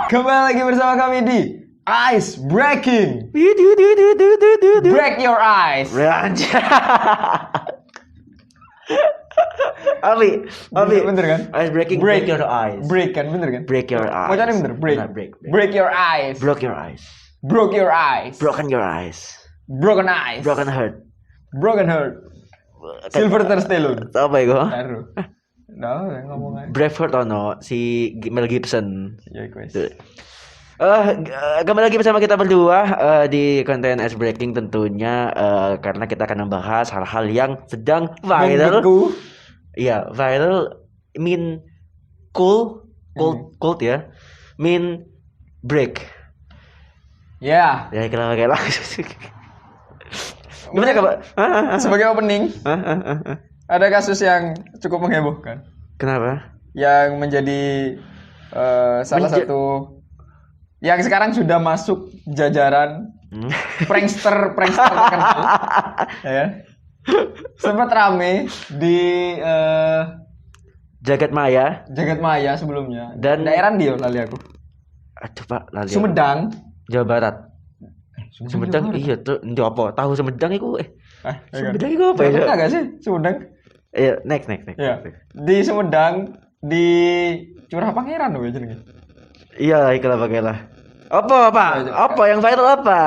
Kembali lagi bersama kami di Ice Breaking. Break your eyes. Abi, Bener kan? Ice breaking, break your eyes. Break kan, bener kan? Break your eyes. Bacanya bener, break. Benar, break. Break your eyes. Broke your eyes. Broke your eyes. Broken your eyes. Broken eyes. Broken heart. Broken heart. Sylvester Stallone. Apa itu? Taruh. Nah, ngomong aja. Braveheart ono si Mel Gibson. Ya, guys. Kembali lagi bersama kita berdua di konten Ice Breaking tentunya karena kita akan membahas hal-hal yang sedang viral. Membeku. Iya, viral mean cool ya. Mean break. Ya. Ya kita pakai lah. Gimana kabar? Sebagai opening, ada kasus yang cukup menghebohkan. Kenapa? Yang menjadi salah satu yang sekarang sudah masuk jajaran prankster terkenal, ya. Sempat rame di Jagat Maya Jagat Maya sebelumnya. Dan daerah dia lali aku. Aduh Pak, lali. Sumedang, Jawa Barat. Sumedang Jawa Barat. iya tuh. Ndi apa? Tahu Sumedang iku Sumedang iku apa ya? Sumedang enggak sih? Sumedang. Iya, next. Ya. Di Sumedang di Curah Pangeran loh jenenge. Iya, ikhlas pakailah. Apa yang viral apa?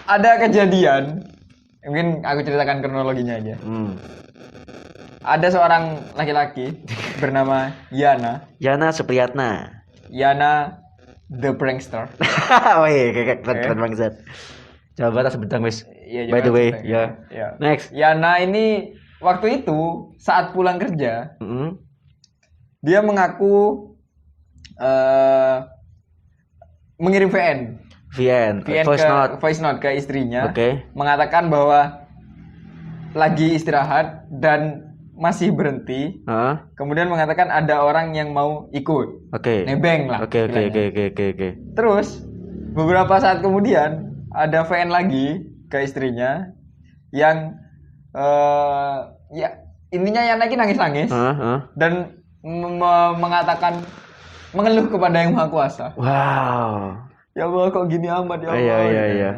Ada kejadian, mungkin aku ceritakan kronologinya aja. Ada seorang laki-laki bernama Yana Supriyatna. Yana the prankster. Wih, keren banget. Jawa Barat Sumedang wis. Iya, By the way, ya. ya. Next. Yana ini waktu itu saat pulang kerja, dia mengaku mengirim VN voice note ke istrinya, Oke. mengatakan bahwa lagi istirahat dan masih berhenti. Kemudian mengatakan ada orang yang mau ikut. Oke. Nebeng lah. Oke. Terus beberapa saat kemudian ada VN lagi ke istrinya yang ya intinya Yana lagi nangis-nangis dan mengeluh kepada Yang Maha Kuasa. Wow. Ya Allah, kok gini amat ya Allah. Iya.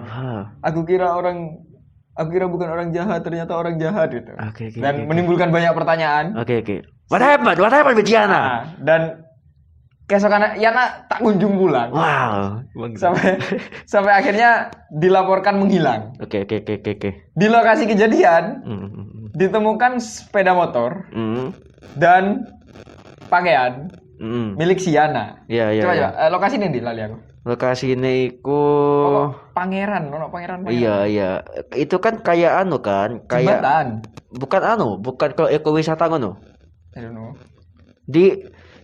Aku kira bukan orang jahat, ternyata orang jahat gitu. Oke. Dan menimbulkan banyak pertanyaan. Oke. What happened with Yana? Nah, dan keesokan Yana tak kunjung pulang. Wow. Sampai akhirnya dilaporkan menghilang. Oke. Di lokasi kejadian ditemukan sepeda motor dan pakaian milik si Yana. Iya. Coba lokasi ini lali aku. Lokasi ini iku pangeran. Iya. Itu kan kayak kayak jembatan. Bukan ke ekowisata ngono. I don't know.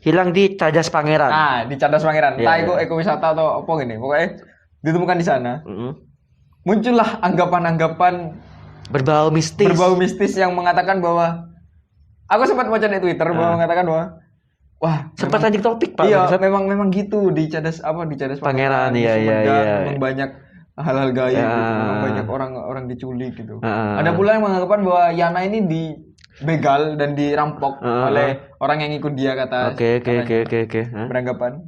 Hilang di Cadas Pangeran. Nah, di Cadas Pangeran. Iya, Itu ekowisata atau apa gini. Pokoknya ditemukan di sana. Muncullah anggapan-anggapan berbau mistis yang mengatakan bahwa aku sempat baca di Twitter bahwa mengatakan bahwa wah, sempat trending topik Pak. Iya, memang gitu di Cadas Pangeran. Iya. Memang banyak hal-hal gaib gitu. Memang banyak orang diculik gitu. Ada pula yang mengatakan bahwa Yana ini dibegal dan dirampok oleh orang yang ikut dia kata. Oke. Beranggapan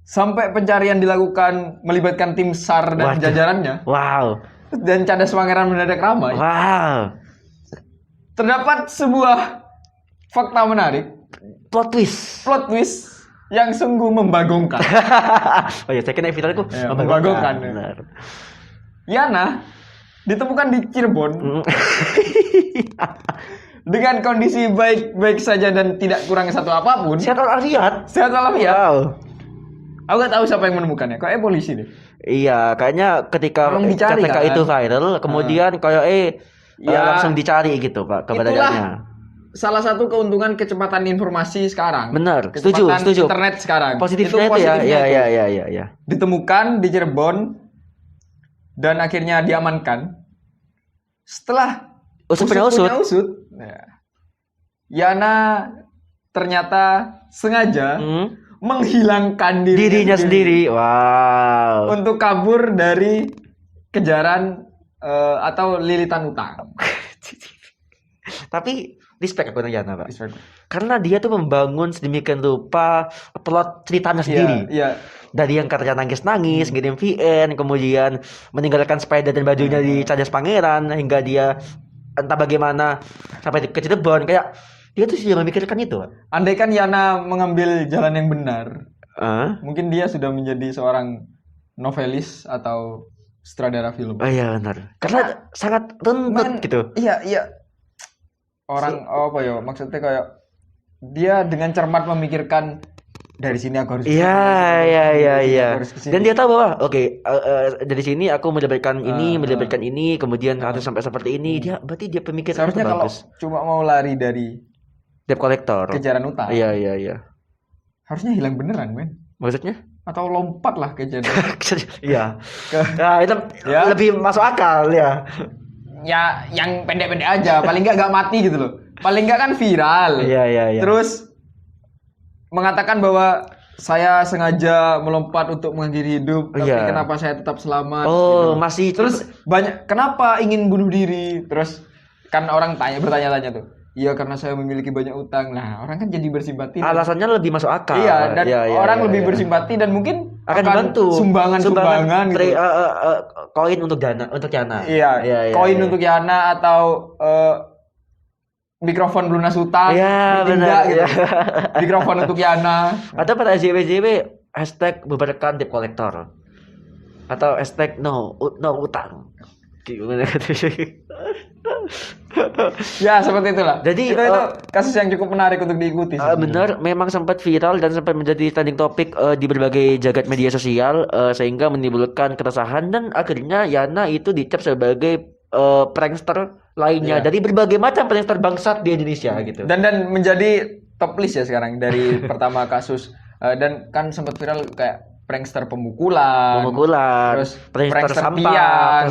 sampai pencarian dilakukan melibatkan tim SAR dan jajarannya. Wow. Dan Cadas Pangeran mendadak ramai. Wow. Terdapat sebuah fakta menarik. Plot twist yang sungguh membagongkan. Oh ya, saya kena epitalku membagongkan. Benar. Yana ditemukan di Cirebon dengan kondisi baik saja dan tidak kurang satu apapun. Sehat walafiat. Wow. Aku gak tahu siapa yang menemukannya. Kayaknya polisi deh. Iya, kayaknya ketika itu viral, kemudian langsung dicari gitu Pak keberadaannya. Salah satu keuntungan kecepatan informasi sekarang. Benar, kecepatan setuju. Internet sekarang. Positifnya itu ya. Ditemukan di Cirebon dan akhirnya diamankan. Setelah usut, Yana ternyata sengaja menghilangkan dirinya sendiri. Wow. Untuk kabur dari kejaran atau lilitan utang. Tapi respect aku Yana, Pak. Respect. Karena dia tuh membangun sedemikian rupa plot ceritanya sendiri. Iya. Dari yang katanya nangis-nangis, ngirim VN, kemudian meninggalkan sepeda dan bajunya di Cadas Pangeran, hingga dia entah bagaimana sampai ke Cirebon. Kayak dia tuh sudah memikirkan itu. Andai kan Yana mengambil jalan yang benar, mungkin dia sudah menjadi seorang novelis atau sutradara film. Oh iya benar. Karena sangat runtut gitu. Iya. Orang apa ya? Maksudnya kayak dia dengan cermat memikirkan dari sini aku harus. Iya. Dan dia tahu bahwa dari sini aku mendapatkan ini, kemudian harus sampai seperti ini. Dia berarti dia pemikiran seharusnya kalau bagus. Cuma mau lari dari debt collector, kejaran utang. Iya. Harusnya hilang beneran, men. Maksudnya? Atau lompat lah ke jalan. Iya. Nah, itu lebih masuk akal ya. Ya, yang pendek-pendek aja, paling enggak mati gitu loh. Paling enggak kan viral. Iya. Terus mengatakan bahwa saya sengaja melompat untuk mengakhiri hidup, tapi kenapa saya tetap selamat? Oh, gitu. masih. Terus banyak kenapa ingin bunuh diri? Terus kan orang bertanya-tanya tuh. Iya, karena saya memiliki banyak utang. Nah, orang kan jadi bersimpati. Alasannya lebih masuk akal. Iya, dan orang lebih bersimpati dan mungkin akan dibantu sumbangan gitu. Koin untuk Yana. Iya, koin untuk Yana atau mikrofon lunas utang. Iya, benar gitu. Mikrofon untuk Yana. Atau pada SJW #bubarkan debt collector. Atau #no utang. Gimana ya seperti itulah. Jadi itu kasus yang cukup menarik untuk diikuti. Benar, memang sempat viral dan sempat menjadi trending topik di berbagai jagat media sosial, sehingga menimbulkan keresahan dan akhirnya Yana itu dicap sebagai prankster lainnya dari berbagai macam prankster bangsat di Indonesia gitu. Dan menjadi top list ya sekarang dari pertama kasus dan kan sempat viral kayak prankster pemukulan, terus prankster sampah,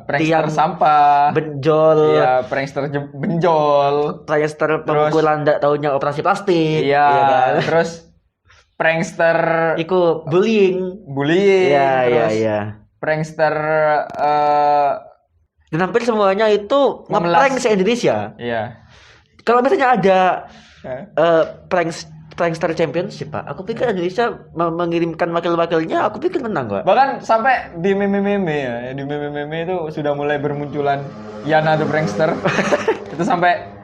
prankster sampah, benjol, prankster benjol, prankster pemukulan enggak taunya operasi plastik, kan? Terus prankster bullying, terus prankster dan hampir semuanya itu nge-prank se-Indonesia. Iya. Kalau misalnya ada prankster championship, Pak. Aku pikir Indonesia mengirimkan wakil-wakilnya, aku pikir menang, Pak. Bahkan sampai di meme-meme ya, di meme-meme itu sudah mulai bermunculan Yana the Prankster. Itu sampai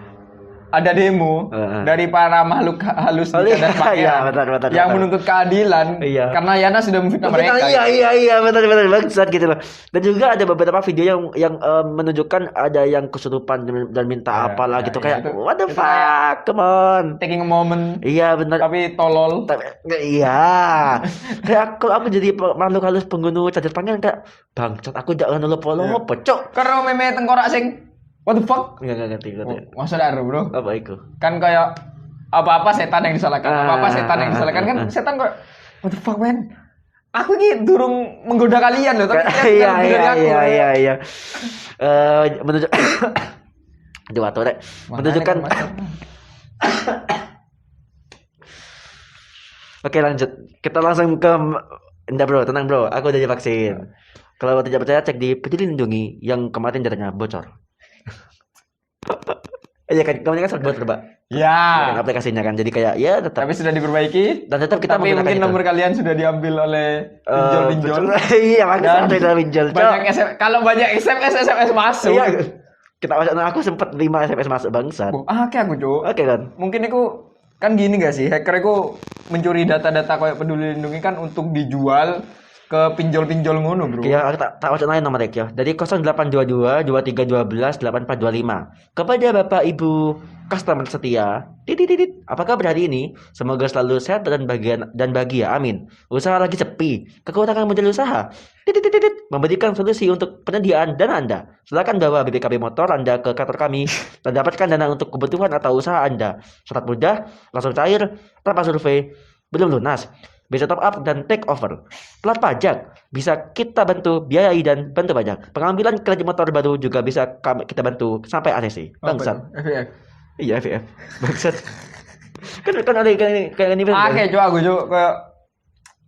ada demo dari para makhluk halus di Cadas Pangeran yang menuntut keadilan karena Yana sudah memfitnah mereka. Iya, benar bangsat gitu loh. Dan juga ada beberapa video yang menunjukkan ada yang kesurupan dan minta apalah gitu kayak what the fuck, come on. Taking a moment. Iya, benar. Tapi tolol. Iya. Kayak kalau aku jadi makhluk halus pengguna Cadas Pangeran kayak bangsat aku jangan lupa pecok. Karena meme tengkorak sing what the fuck? Enggak ngerti. Maksudnya bro? Apa itu? Kan kayak apa-apa setan yang disalahkan. Kan setan kok what the fuck, man? Aku ini durung menggoda kalian loh, tapi iya. Menunjukkan Oke, lanjut. Kita langsung ke bro, tenang bro, aku udah divaksin. Kalau tidak percaya cek di Peduli Lindungi yang kemarin datanya bocor. Iya kan, kemarin kan sempat Pak. Ya. Kan aplikasinya kan, jadi kayak ya tetap. Tapi sudah diperbaiki. Dan tetap kita mungkin itu. Nomor kalian sudah diambil oleh pinjol-pinjol. Iya, makanya sudah pinjol. Kalau banyak SMS masuk. Iya. Kita aku sempat 5 SMS masuk bangsat. Oke aku, Cuk. Oke kan. Mungkin itu kan gini gak sih, hacker itu mencuri data-data kayak Peduli Lindungi kan untuk dijual ke pinjol-pinjol ngono, bro. Iya, aku tak wacanain nomor ya. Dari 0822 2312 8425. Kepada Bapak Ibu customer setia. Apa kabar hari ini? Semoga selalu sehat dan bahagia. Amin. Usaha lagi sepi. Kekurangan modal usaha. Memberikan solusi untuk penyediaan dana Anda. Silakan bawa BPKB motor Anda ke kantor kami dan dapatkan dana untuk kebutuhan atau usaha Anda. Syarat mudah, langsung cair, tanpa survei, belum lunas. Bisa top up dan take over. Plat pajak bisa kita bantu biayai dan bantu pajak. Pengambilan kredit motor baru juga bisa kita bantu sampai ACC. Bangsat. FF. Iya, FF. Bangsat. kan ada kayak ini. Oke, coba aku kayak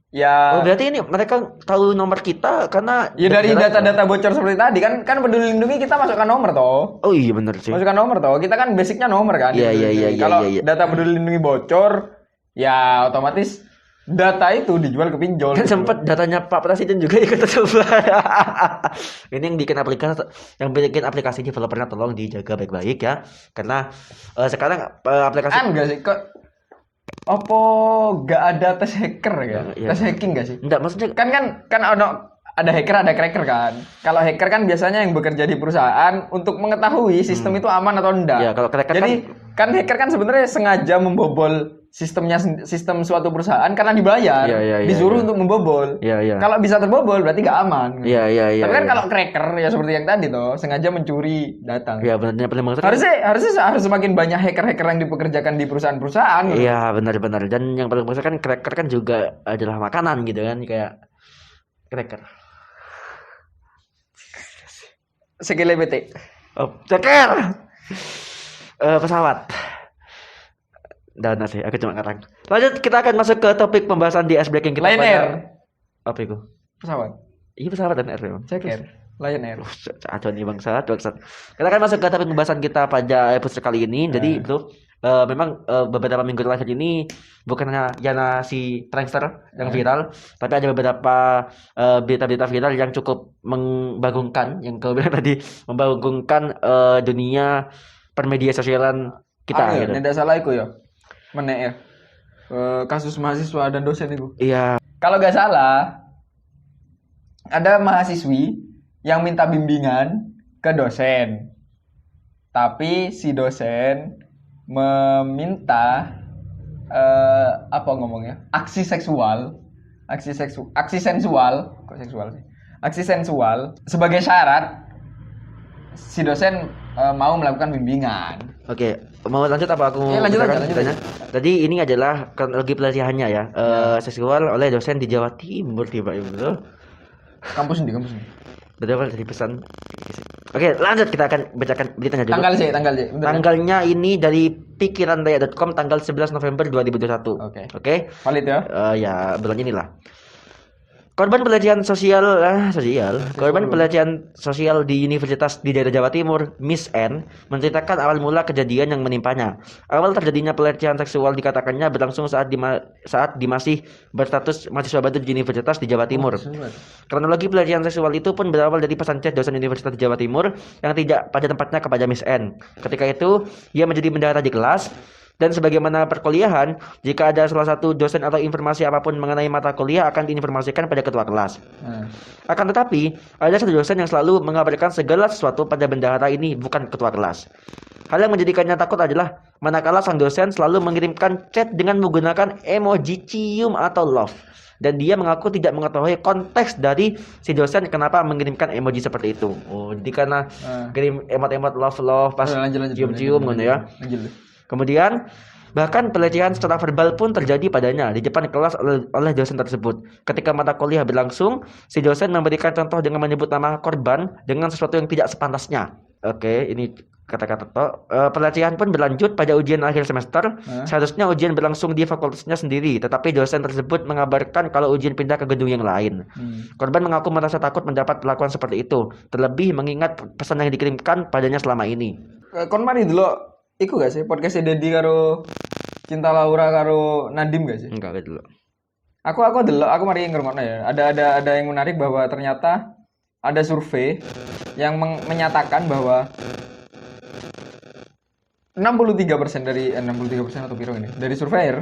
ya. Oh, berarti ini mereka tahu nomor kita karena ya dari data-data bocor seperti tadi kan Peduli Lindungi kita masukkan nomor toh. Oh iya benar sih. Masukkan nomor toh. Kita kan basicnya nomor kan. Iya. Kalau data Peduli Lindungi bocor ya otomatis data itu dijual ke pinjol. Kan gitu sempat datanya Pak Presiden juga ikut coba. Ini yang bikin aplikasi developernya tolong dijaga baik-baik ya. Karena sekarang aplikasi enggak sih kok opo gak ada tes hacker ya? Iya. Tes hacking gak sih? enggak maksudnya Kan ada hacker, ada cracker kan. Kalau hacker kan biasanya yang bekerja di perusahaan untuk mengetahui sistem itu aman atau enggak. Ya, kalau cracker Jadi kan hacker kan sebenarnya sengaja membobol sistem suatu perusahaan karena dibayar, Iya, disuruh iya. untuk membobol. Iya. Kalau bisa terbobol berarti nggak aman. Iya. Tapi kan kalau cracker ya seperti yang tadi tuh sengaja mencuri data. Ya benar paling maksud kan- Harusnya harus semakin banyak hacker-hacker yang dipekerjakan di perusahaan-perusahaan. gitu. Iya benar. Dan yang paling maksud kan cracker kan juga adalah makanan gitu kan kayak cracker. Sekele PT. Oh, cracker. Pesawat. Dan sih, aku cuma ngarang. Lanjut kita akan masuk ke topik pembahasan di ice breaking kita Lion Air. Apa itu? Pesawat. Iya pesawat dan air memang. Ceker. Lion Air. Acuan nih bangsat. Kita akan masuk ke topik pembahasan kita pada episode kali ini. Jadi bro, memang beberapa minggu terakhir ini bukan hanya Yana si prankster yang viral, tapi ada beberapa berita-berita viral yang cukup membagongkan, yang kau bilang tadi membagongkan dunia permedia sosialan kita gitu. Tidak salah iku ya. Menek ya. Kasus mahasiswa dan dosen itu. Iya. Kalau nggak salah, ada mahasiswi yang minta bimbingan ke dosen. Tapi si dosen meminta apa ngomongnya? Aksi sensual sebagai syarat si dosen mau melakukan bimbingan. Oke, mau lanjut apa aku Lanjut bacakan aja. ceritanya? Tadi ini adalah kronologi pelatihannya ya. Seksual oleh dosen di Jawa Timur tiba-tiba. Kampus ini. Betul dari pesan. Oke, lanjut kita akan bacakan beritanya dulu. Tanggal sih. Tanggalnya ini dari pikiranraya.com tanggal 11 November 2021. Oke. Valid ya? Ya, bulan inilah. Korban pelecehan sosial di Universitas di daerah Jawa Timur, Miss N, menceritakan awal mula kejadian yang menimpanya. Awal terjadinya pelecehan seksual dikatakannya berlangsung saat masih berstatus mahasiswa baru di Universitas di Jawa Timur. Kronologi pelecehan seksual itu pun berawal dari pesan chat dosen Universitas di Jawa Timur yang tidak pada tempatnya kepada Miss N. Ketika itu, ia menjadi bendahara di kelas. Dan sebagaimana perkuliahan, jika ada salah satu dosen atau informasi apapun mengenai mata kuliah akan diinformasikan pada ketua kelas. Akan tetapi, ada satu dosen yang selalu mengabarkan segala sesuatu pada bendahara ini, bukan ketua kelas. Hal yang menjadikannya takut adalah manakala sang dosen selalu mengirimkan chat dengan menggunakan emoji cium atau love. Dan dia mengaku tidak mengetahui konteks dari si dosen kenapa mengirimkan emoji seperti itu. Oh, jadi karena kirim emot-emot love pas cium-cium gitu ya. Kemudian bahkan pelecehan secara verbal pun terjadi padanya di depan kelas oleh dosen tersebut. Ketika mata kuliah berlangsung, si dosen memberikan contoh dengan menyebut nama korban dengan sesuatu yang tidak sepantasnya. Oke, ini kata-kata pelecehan pun berlanjut pada ujian akhir semester. Seharusnya ujian berlangsung di fakultasnya sendiri, tetapi dosen tersebut mengabarkan kalau ujian pindah ke gedung yang lain. Korban mengaku merasa takut mendapat perlakuan seperti itu, terlebih mengingat pesan yang dikirimkan padanya selama ini. Kon mari dulu iku gak sih podcast Dedi karo Cinta Laura karo Nadim gak sih? Enggak dulu. Aku delok, aku mari ngrungokno ya. Ada yang menarik bahwa ternyata ada survei yang menyatakan bahwa 63% dari 63% atau piro ini dari surveyor.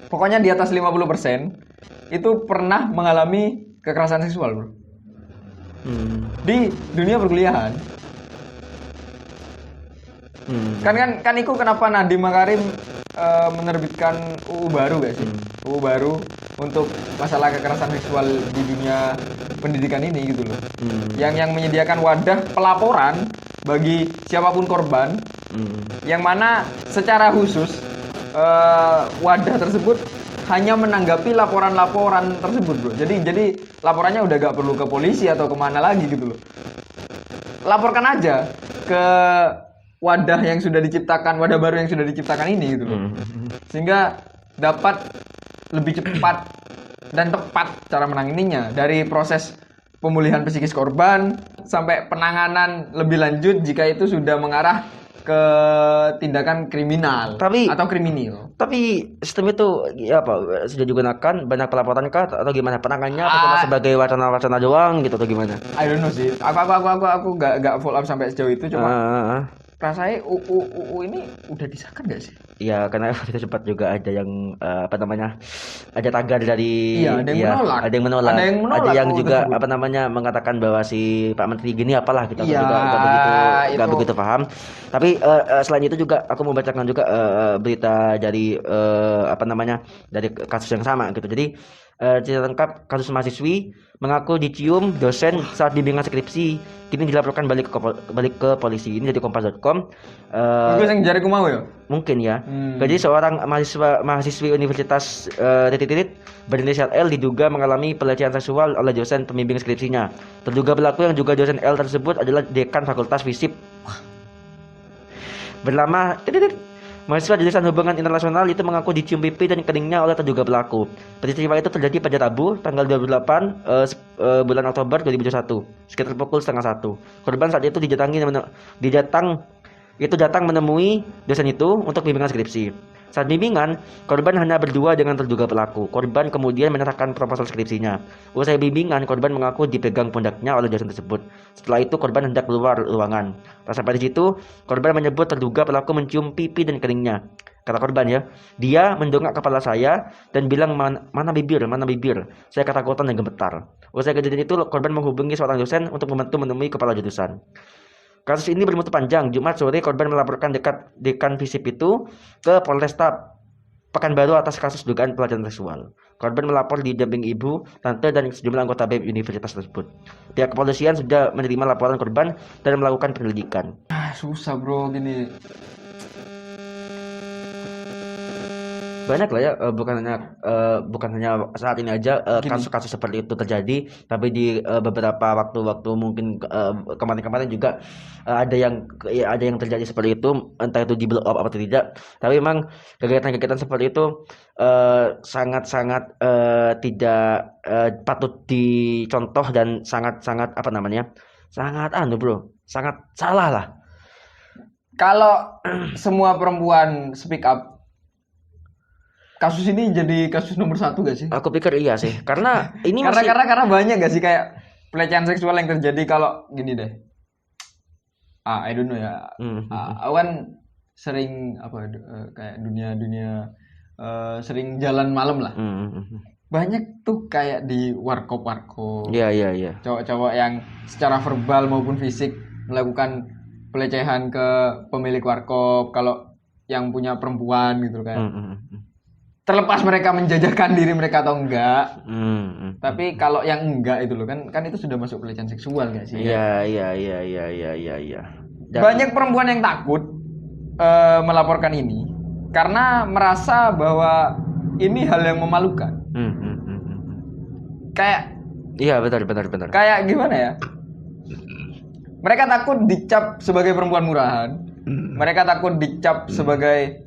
Pokoknya di atas 50% itu pernah mengalami kekerasan seksual, Bro. Di dunia perkuliahan. Kan itu kenapa Nadiem Makarim menerbitkan UU baru gak sih? UU baru untuk masalah kekerasan seksual di dunia pendidikan ini gitu loh. Yang menyediakan wadah pelaporan bagi siapapun korban. Yang mana secara khusus wadah tersebut hanya menanggapi laporan-laporan tersebut, Bro. Jadi laporannya udah gak perlu ke polisi atau kemana lagi gitu loh. Laporkan aja ke wadah yang sudah diciptakan, wadah baru yang sudah diciptakan ini gitu loh. Sehingga dapat lebih cepat dan tepat cara menanganinya, dari proses pemulihan psikis korban sampai penanganan lebih lanjut jika itu sudah mengarah ke tindakan kriminal atau kriminal. Tapi sistem itu ya apa sudah digunakan banyak pelaporan kah atau gimana penanganannya atau cuma sebagai wacana-wacana doang gitu atau gimana? I don't know sih. Aku gak follow up sampai sejauh itu cuma rasanya UU ini udah disahkan gak sih? Iya, karena kita sempat juga ada yang ada tagar dari ada yang menolak. Ada yang menolak. Ada yang juga tersebut. Mengatakan bahwa si Pak Menteri gini apalah kita juga nggak begitu paham. Tapi selain itu juga aku mau bacakan juga berita dari dari kasus yang sama gitu. Jadi cerita lengkap kasus mahasiswi mengaku dicium dosen saat bimbingan skripsi kini dilaporkan balik ke polisi. Ini dari kompas.com. Itu yang jari ku mau ya? Mungkin ya. Jadi seorang mahasiswi Universitas berinisial L diduga mengalami pelecehan seksual oleh dosen pembimbing skripsinya. Terduga pelaku yang juga dosen L tersebut adalah dekan Fakultas Fisip bernama mahasiswa jurusan hubungan internasional itu mengaku dicium pipi dan keningnya oleh terduga pelaku. Peristiwa itu terjadi pada Rabu, tanggal 28 bulan Oktober 2021, sekitar pukul 12:30. Korban saat itu datang menemui dosen itu untuk bimbingan skripsi. Saat bimbingan, korban hanya berdua dengan terduga pelaku. Korban kemudian menyerahkan proposal skripsinya. Usai bimbingan, korban mengaku dipegang pundaknya oleh dosen tersebut. Setelah itu, korban hendak keluar ruangan. Sampai di situ, korban menyebut terduga pelaku mencium pipi dan keningnya. Kata korban ya, dia mendongak kepala saya dan bilang mana bibir. Saya ketakutan dan gemetar. Usai kejadian itu, korban menghubungi seorang dosen untuk membantu menemui kepala jurusan. Kasus ini bermutu panjang. Jumat sore korban melaporkan dekan FISIP itu ke Polresta Pekanbaru atas kasus dugaan pelecehan seksual. Korban melapor didampingi ibu, tante dan sejumlah anggota BEM universitas tersebut. Pihak kepolisian sudah menerima laporan korban dan melakukan penyelidikan. Susah bro gini. Banyak lah ya, bukan hanya saat ini aja kasus-kasus seperti itu terjadi, tapi di beberapa waktu-waktu mungkin kemarin-kemarin juga ada yang terjadi seperti itu, entah itu di blow up atau tidak. Tapi memang kegiatan-kegiatan seperti itu sangat-sangat tidak patut dicontoh dan sangat-sangat sangat salah lah. Kalau semua perempuan speak up, kasus ini jadi kasus nomor 1 gak sih? Aku pikir iya sih, karena ini karena banyak gak sih kayak pelecehan seksual yang terjadi kalau gini deh. I don't know ya. Aku kan sering kayak dunia sering jalan malam lah. Banyak tuh kayak di warkop. Iya. Cowok-cowok yang secara verbal maupun fisik melakukan pelecehan ke pemilik warkop kalau yang punya perempuan gitu kan. Terlepas mereka menjajahkan diri mereka atau enggak, tapi kalau yang enggak itu loh kan itu sudah masuk pelecehan seksual gak sih? Iya. Banyak perempuan yang takut melaporkan ini karena merasa bahwa ini hal yang memalukan. Kayak iya benar. Kayak gimana ya? Mereka takut dicap sebagai perempuan murahan. Mereka takut dicap sebagai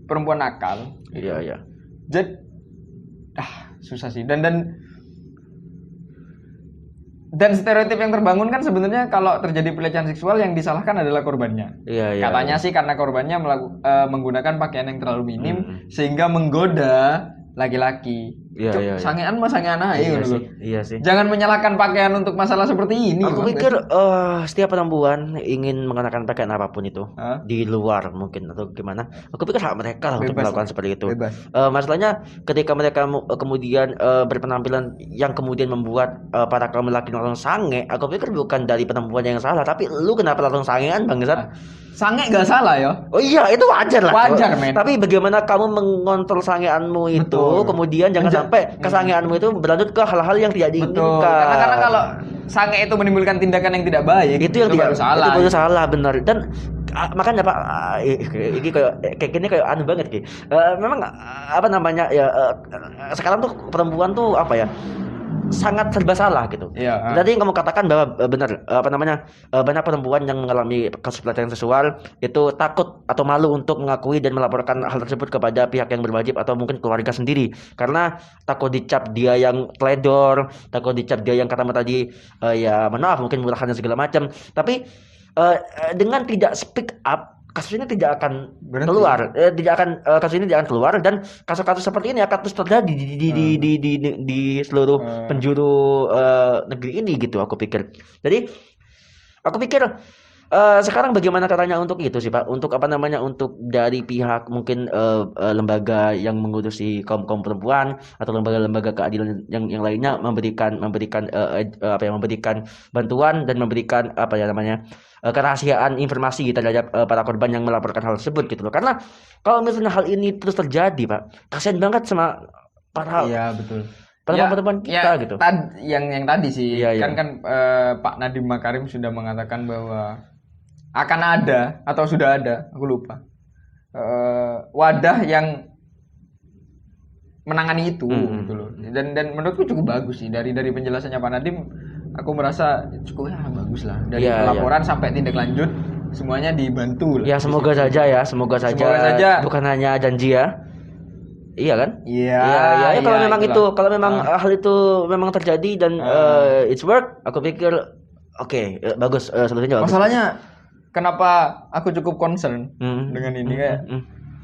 perempuan nakal. Iya. Jadi susah sih. Dan stereotip yang terbangun kan sebenarnya kalau terjadi pelecehan seksual yang disalahkan adalah korbannya. Iya. Katanya sih karena korbannya menggunakan pakaian yang terlalu minim sehingga menggoda laki-laki. Iya. Sangean mah sangean aja Iya sih. Jangan menyalahkan pakaian untuk masalah seperti ini. Aku pikir setiap perempuan ingin mengenakan pakaian apapun itu di luar mungkin atau gimana. Aku pikir hak mereka lah untuk melakukan seperti itu. Masalahnya ketika mereka kemudian berpenampilan yang kemudian membuat para kaum laki langsung sange, aku pikir bukan dari perempuan yang salah, tapi lu kenapa langsung sangean bangsat? Sange gak salah ya? Oh iya, itu wajar lah. Wajar, men. Tapi bagaimana kamu mengontrol sangeanmu itu, kemudian jangan sampai kesangeanmu itu berlanjut ke hal-hal yang tidak diinginkan. Karena kalau sange itu menimbulkan tindakan yang tidak baik, itu baru salah. Itu baru salah, benar. Dan makanya Pak, ini kayak gini kayak aneh banget Ki. Memang sekarang tuh perempuan tuh sangat serba salah gitu. Iya. Tadi yang kamu katakan bahwa benar banyak perempuan yang mengalami kasus pelecehan seksual itu takut atau malu untuk mengakui dan melaporkan hal tersebut kepada pihak yang berwajib atau mungkin keluarga sendiri karena takut dicap dia yang teledor, takut dicap dia yang katamu tadi maaf mungkin murahan dan segala macam. Tapi dengan tidak speak up, kasus ini tidak akan Berhenti. keluar, kasus ini tidak akan keluar, dan kasus-kasus seperti ini akan terus terjadi di seluruh penjuru negeri ini gitu. Aku pikir. Jadi aku pikir sekarang bagaimana caranya untuk itu sih Pak? Untuk untuk dari pihak mungkin lembaga yang mengurusi kaum perempuan atau lembaga-lembaga keadilan yang lainnya memberikan bantuan dan memberikan kerahasiaan informasi terhadap para korban yang melaporkan hal tersebut gitu loh. Karena kalau misalnya hal ini terus terjadi Pak, kasihan banget sama para Iya betul. perempuan kita gitu. Yang tadi sih kan Pak Nadiem Makarim sudah mengatakan bahwa akan ada atau sudah ada, aku lupa, wadah yang menangani itu gitu loh. Dan menurutku cukup bagus sih dari penjelasannya Pak Nadiem. Aku merasa cukup bagus lah dari pelaporan sampai tindak lanjut semuanya dibantu lah. Ya semoga saja bukan hanya janji ya. Iya kan? Iya. Kalau memang hal itu memang terjadi dan it's work, aku pikir bagus, solusinya bagus. Masalahnya kenapa aku cukup concern dengan ini kayak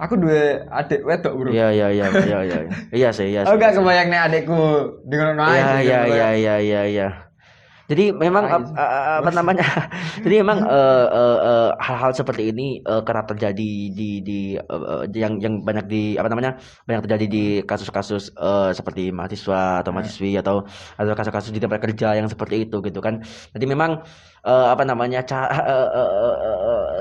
aku dua adik wedok bro. Iya. Iya sih. Aku gak kebayang nih adikku dengan naik. Iya. Jadi memang jadi memang hal-hal seperti ini kerap terjadi di yang banyak banyak terjadi di kasus-kasus seperti mahasiswa atau mahasiswi atau kasus-kasus di tempat kerja yang seperti itu gitu kan. Jadi memang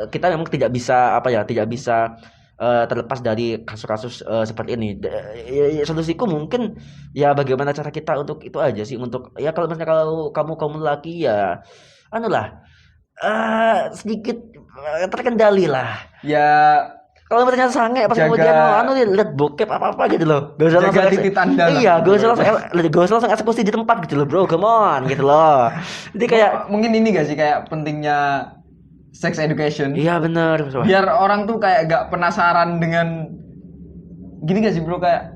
kita memang tidak bisa terlepas dari kasus-kasus seperti ini. Solusiku mungkin ya bagaimana cara kita untuk itu aja sih, untuk ya kalau kamu laki ya sedikit terkendali lah. Ya kalau misalnya sange pas kemudian lihat bokep apa gitu loh. Gak usah jaga titik tanda. Iya, gak usah langsung eksekusi di tempat gitu loh, bro. Come on gitu loh. Jadi kayak mungkin ini gak sih kayak pentingnya sex education. Iya benar. Biar orang tuh kayak gak penasaran dengan gini gak sih bro, kayak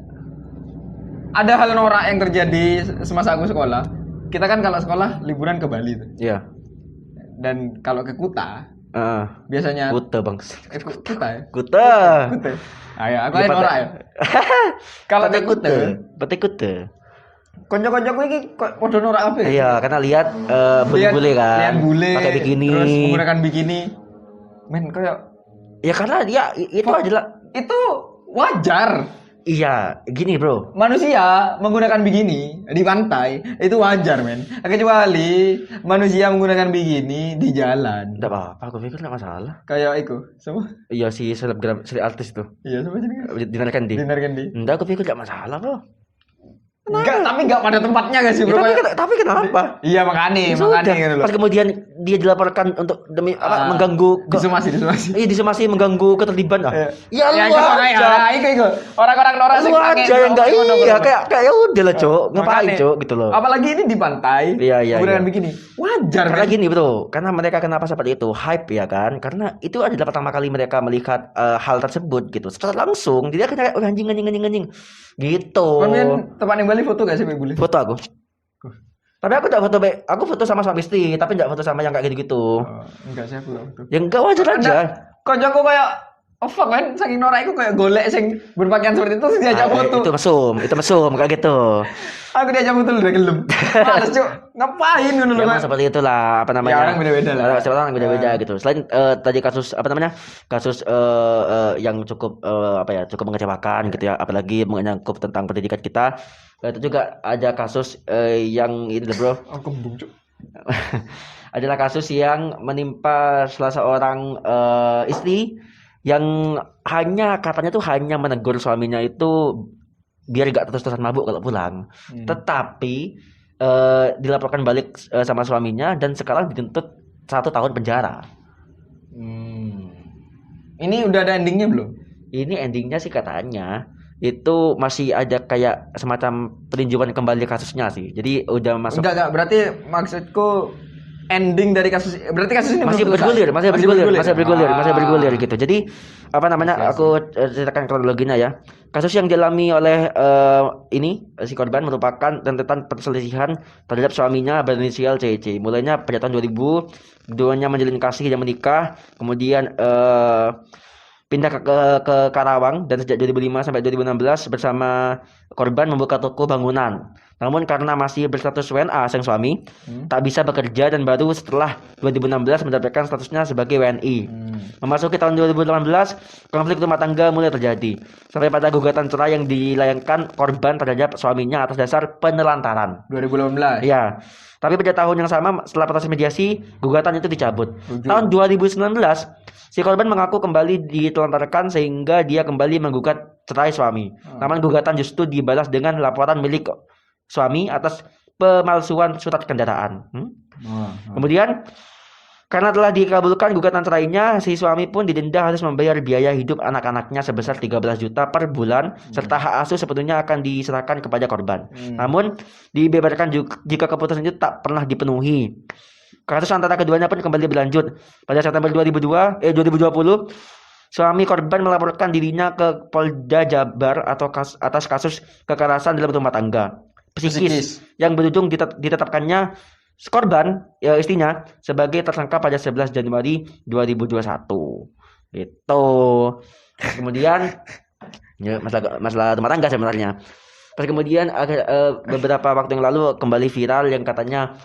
ada hal norak yang terjadi semasa aku sekolah. Kita kan kalau sekolah liburan ke Bali tuh. Iya. Dan kalau ke Kuta biasanya Kuta bang. Kuta ya? Kuta. Ayo, aku aja norak ya. Kalau ke Kuta. Konco-koncoku iki kok padha norak apa ya? Iya, karena lihat bule-bule kan. Lihat bule pakai bikini. Terus menggunakan bikini. Men kayak ya karena dia itu wajar. Iya, gini bro. Manusia menggunakan bikini di pantai itu wajar men. Kecuali manusia menggunakan bikini di jalan. Enggak apa-apa, aku pikir enggak masalah. Kayak itu, semua. Iya si selebgram, si artis tuh. Iya, sama jadi. Dinar Candy. Enggak, aku pikir enggak masalah bro. Enggak, tapi enggak pada tempatnya gak sih bro? Ya, tapi kenapa? Iya makanya gitu loh. Pas kemudian dia dilaporkan untuk demi mengganggu disumasi. Iya, disumasi mengganggu ketertiban Ya lu aja. Iku. Orang-orang norak sing aja yang enggak iya kayak ya udah lah, Cok. Ngapain, Cok, gitu loh. Apalagi ini di pantai. Iya. Kemudian begini. Wajar karena gini, bro. Karena mereka kenapa seperti itu? Hype ya kan? Karena itu adalah pertama kali mereka melihat hal tersebut gitu. Secara langsung dia kayak anjing gitu. Kemudian tempat yang Bali foto gak sih boleh? Foto aku. Tapi aku enggak foto aku foto sama suami istri, tapi enggak foto sama yang kayak gitu-gitu. Enggak sih aku foto. Ya enggak, wajar aja. Koncoku kayak fuck man, saking norak iku kayak golek sing berpakaian seperti itu diajak foto. Itu mesum kayak gitu. Aku diajak foto udah gelem. Males, Cuk. Ngapain ngono lho. Ya seperti itulah Ya orang beda-beda lah. Setiap orang beda-beda gitu. Selain tadi kasus kasus yang cukup cukup mengecewakan gitu ya, apalagi menyangkut tentang pendidikan kita. Itu juga ada kasus yang ini loh, bro. Oh, kembung, Cuk. Adalah kasus yang menimpa salah seorang istri yang katanya tuh hanya menegur suaminya itu biar gak terus-terusan mabuk kalau pulang. Tetapi dilaporkan balik sama suaminya dan sekarang dituntut 1 tahun penjara. Ini udah ada endingnya belum? Ini endingnya sih katanya itu masih ada kayak semacam peninjauan kembali kasusnya sih. Jadi udah masuk. Enggak, berarti maksudku ending dari kasus, berarti kasus ini masih bergulir gitu. Jadi aku ceritakan kronologinya ya. Kasus yang dialami oleh si korban merupakan rentetan perselisihan terhadap suaminya berinisial CC. Mulainya pada tahun 2000, keduanya menjalin kasih dan menikah, kemudian pindah ke Karawang, dan sejak 2005 sampai 2016 bersama korban membuka toko bangunan. Namun karena masih berstatus WNA sang suami, tak bisa bekerja dan baru setelah 2016 mendapatkan statusnya sebagai WNI. Memasuki tahun 2018, konflik rumah tangga mulai terjadi. Sampai pada gugatan cerai yang dilayangkan korban terhadap suaminya atas dasar penelantaran. 2018. Ya. Tapi pada tahun yang sama setelah proses mediasi, gugatan itu dicabut. Tahun 2019, si korban mengaku kembali ditelantarkan sehingga dia kembali menggugat cerai suami. Namun gugatan justru dibalas dengan laporan milik suami atas pemalsuan surat kendaraan. Kemudian karena telah dikabulkan gugatan cerainya, si suami pun didenda harus membayar biaya hidup anak-anaknya sebesar 13 juta per bulan, serta hak asuh sepenuhnya akan diserahkan kepada korban. Namun dibeberkan jika keputusan itu tak pernah dipenuhi. Kasus antara keduanya pun kembali berlanjut. Pada September 2020, suami korban melaporkan dirinya ke Polda Jabar atas kasus kekerasan dalam rumah tangga psikis yang berujung ditetapkannya korban, ya istrinya, sebagai tersangka pada 11 Januari 2021. Itu. Kemudian ya, masalah rumah tangga sebenarnya. Terus kemudian beberapa waktu yang lalu kembali viral yang katanya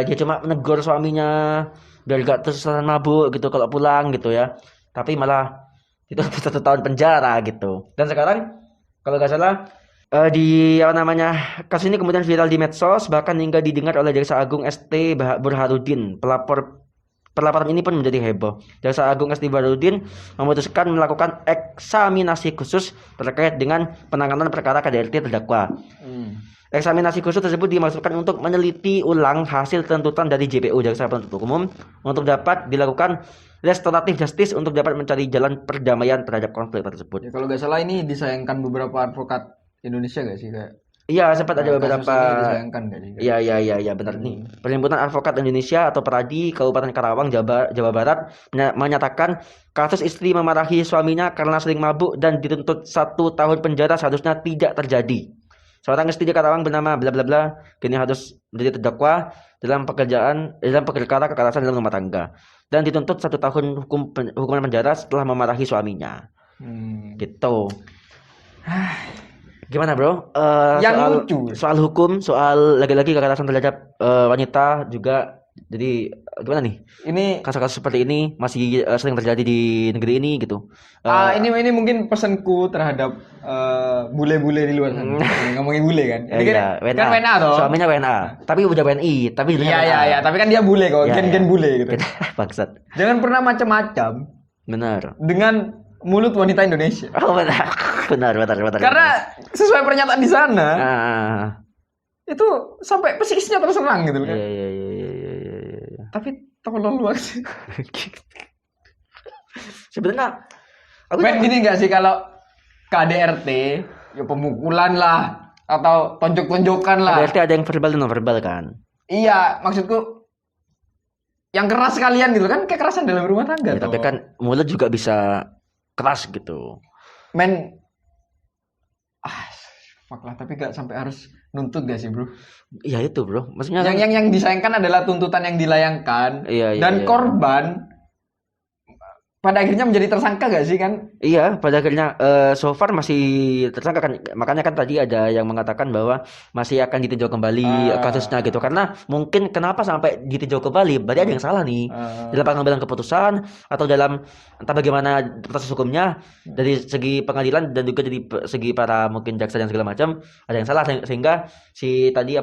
dia cuma menegur suaminya biar gak terusan mabuk gitu kalau pulang gitu ya. Tapi malah itu 1 tahun penjara gitu. Dan sekarang kalau gak salah kasus ini kemudian viral di medsos, bahkan hingga didengar oleh Jaksa Agung ST Burhanuddin. Pelaporan ini pun menjadi heboh. Jaksa Agung ST Burhanuddin memutuskan melakukan eksaminasi khusus terkait dengan penanganan perkara KDRT terdakwa. Eksaminasi khusus tersebut dimaksudkan untuk meneliti ulang hasil tuntutan dari JPU, Jaksa Penuntut Umum, untuk dapat dilakukan restoratif justice untuk dapat mencari jalan perdamaian terhadap konflik tersebut. Ya, kalau nggak salah ini disayangkan beberapa advokat Indonesia nggak sih kayak? Iya, sempat ada beberapa. Disayangkan nggak sih? Iya, benar nih. Perhimpunan Advokat Indonesia atau Peradi Kabupaten Karawang, Jawa Barat menyatakan kasus istri memarahi suaminya karena sering mabuk dan dituntut 1 tahun penjara seharusnya tidak terjadi. Seorang istri di Karawang bernama bla bla bla kini harus menjadi terdakwa dalam perkara kekerasan dalam rumah tangga dan dituntut 1 tahun hukuman penjara setelah memarahi suaminya. Gitu. Gimana bro? Soal hukum, soal lagi-lagi kekerasan terhadap wanita juga. Jadi gimana nih? Ini kasus-kasus seperti ini masih sering terjadi di negeri ini gitu. Ini mungkin pesanku terhadap bule-bule di luar sana. Ngomongin bule kan? Iya, kan WNA toh. Suaminya WNA, tapi udah WNI, tapi Iya, tapi kan dia bule kok, gen-gen bule gitu. Bangsat. Jangan pernah macam-macam. Benar. Dengan mulut wanita Indonesia. Oh, benar. Karena sesuai pernyataan di sana, itu sampai psikisnya terserang gitu kan. Iya. Tapi tolong luar sih. Sebenarnya gini nggak sih kalau KDRT ya pemukulan lah atau tonjok-tonjokan lah. KDRT ada yang verbal dan non verbal kan? Iya, maksudku yang keras sekalian gitu kan, kekerasan dalam rumah tangga. Ya, tapi kan mulut juga bisa keras gitu. Fuck lah, tapi gak sampai harus nuntut gak sih bro? Iya itu bro, maksudnya yang disayangkan adalah tuntutan yang dilayangkan. Dan korban pada akhirnya menjadi tersangka gak sih kan? Iya, pada akhirnya so far masih tersangka kan. Makanya kan tadi ada yang mengatakan bahwa masih akan ditinjau kembali kasusnya gitu. Karena mungkin kenapa sampai ditinjau kembali, berarti ada yang salah nih dalam pengambilan keputusan atau dalam entah bagaimana proses hukumnya dari segi pengadilan dan juga dari segi para mungkin jaksa dan segala macam ada yang salah sehingga si tadi